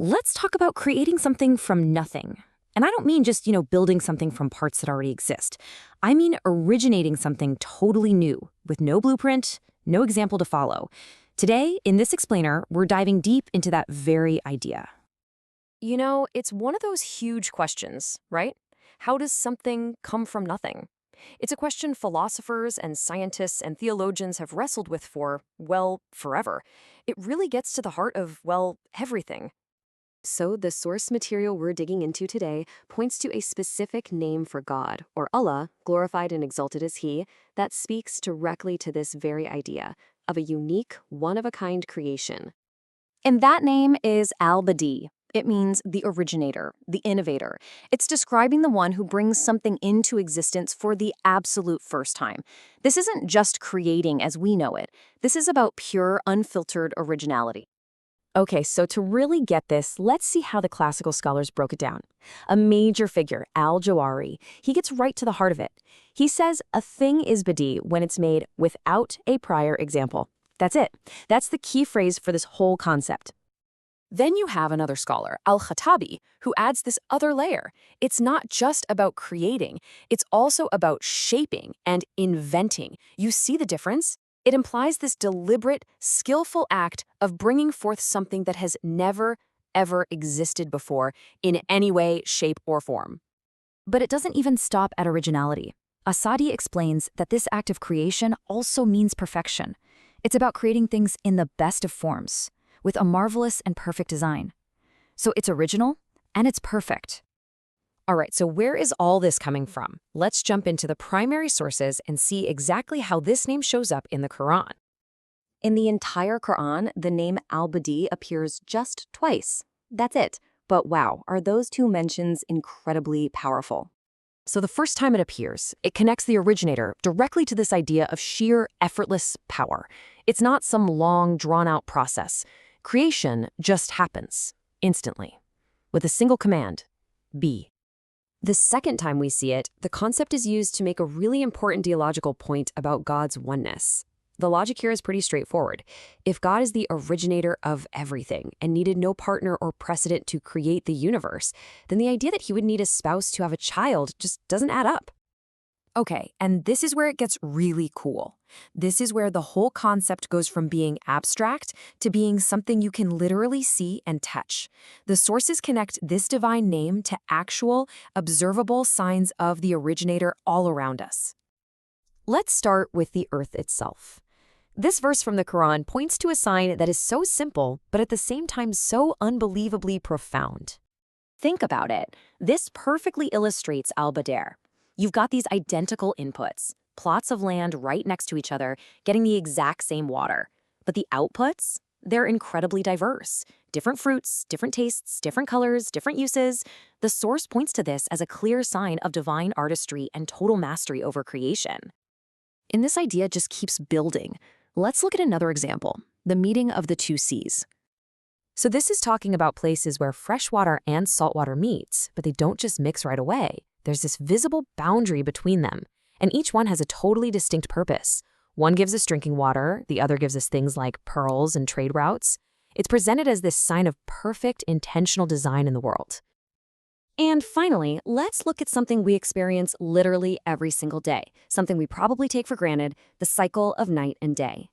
Let's talk about creating something from nothing. And I don't mean just, building something from parts that already exist. I mean originating something totally new, with no blueprint, no example to follow. Today, in this explainer, we're diving deep into that very idea. It's one of those huge questions, right? How does something come from nothing? It's a question philosophers and scientists and theologians have wrestled with for, forever. It really gets to the heart of, everything. So the source material we're digging into today points to a specific name for God, or Allah, glorified and exalted as He, that speaks directly to this very idea of a unique, one-of-a-kind creation. And that name is Badee. It means the originator, the innovator. It's describing the one who brings something into existence for the absolute first time. This isn't just creating as we know it. This is about pure, unfiltered originality. Okay, so to really get this, let's see how the classical scholars broke it down. A major figure, al-Jawahiri, he gets right to the heart of it. He says a thing is Badee when it's made without a prior example. That's it. That's the key phrase for this whole concept. Then you have another scholar, al-Khattabi, who adds this other layer. It's not just about creating, it's also about shaping and inventing. You see the difference? It implies this deliberate, skillful act of bringing forth something that has never, ever existed before in any way, shape, or form. But it doesn't even stop at originality. Asadi explains that this act of creation also means perfection. It's about creating things in the best of forms, with a marvelous and perfect design. So it's original, and it's perfect. All right, so where is all this coming from? Let's jump into the primary sources and see exactly how this name shows up in the Quran. In the entire Quran, the name al-Badee appears just twice. That's it. But wow, are those two mentions incredibly powerful. So the first time it appears, it connects the originator directly to this idea of sheer, effortless power. It's not some long, drawn-out process. Creation just happens, instantly, with a single command, be. The second time we see it, the concept is used to make a really important theological point about God's oneness. The logic here is pretty straightforward. If God is the originator of everything and needed no partner or precedent to create the universe, then the idea that he would need a spouse to have a child just doesn't add up. Okay, and this is where it gets really cool. This is where the whole concept goes from being abstract to being something you can literally see and touch. The sources connect this divine name to actual, observable signs of the originator all around us. Let's start with the earth itself. This verse from the Quran points to a sign that is so simple, but at the same time so unbelievably profound. Think about it. This perfectly illustrates al-Badr. You've got these identical inputs, plots of land right next to each other, getting the exact same water. But the outputs? They're incredibly diverse. Different fruits, different tastes, different colors, different uses. The source points to this as a clear sign of divine artistry and total mastery over creation. And this idea just keeps building. Let's look at another example, the meeting of the two seas. So this is talking about places where freshwater and saltwater meet, but they don't just mix right away. There's this visible boundary between them, and each one has a totally distinct purpose. One gives us drinking water, the other gives us things like pearls and trade routes. It's presented as this sign of perfect, intentional design in the world. And finally, let's look at something we experience literally every single day, something we probably take for granted, the cycle of night and day.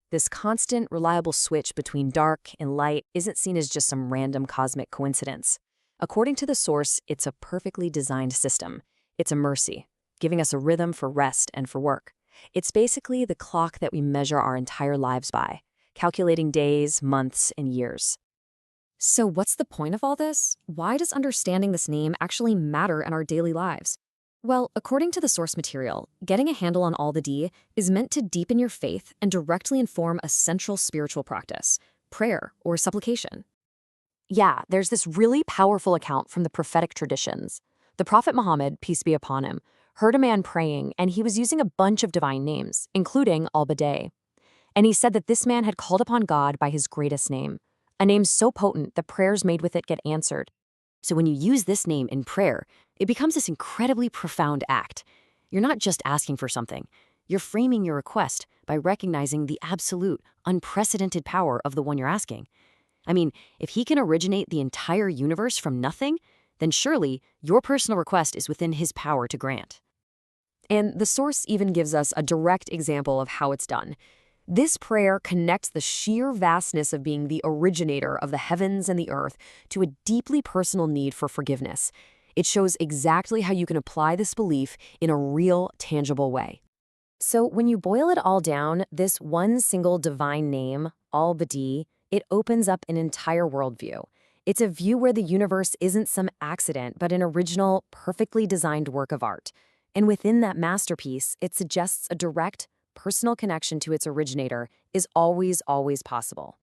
This constant, reliable switch between dark and light isn't seen as just some random cosmic coincidence. According to the source, it's a perfectly designed system. It's a mercy, giving us a rhythm for rest and for work. It's basically the clock that we measure our entire lives by, calculating days, months, and years. So what's the point of all this? Why does understanding this name actually matter in our daily lives? Well, according to the source material, getting a handle on al-Badee is meant to deepen your faith and directly inform a central spiritual practice, prayer or supplication. Yeah, there's this really powerful account from the prophetic traditions. The Prophet Muhammad, peace be upon him, heard a man praying, and he was using a bunch of divine names, including al-Badee. And he said that this man had called upon God by his greatest name, a name so potent that prayers made with it get answered. So when you use this name in prayer, it becomes this incredibly profound act. You're not just asking for something. You're framing your request by recognizing the absolute, unprecedented power of the one you're asking. I mean, if he can originate the entire universe from nothing, then surely your personal request is within his power to grant. And the source even gives us a direct example of how it's done. This prayer connects the sheer vastness of being the originator of the heavens and the earth to a deeply personal need for forgiveness. It shows exactly how you can apply this belief in a real, tangible way. So when you boil it all down, this one single divine name, Al-Badee, it opens up an entire worldview. It's a view where the universe isn't some accident, but an original, perfectly designed work of art. And within that masterpiece, it suggests a direct, personal connection to its originator is always, always possible.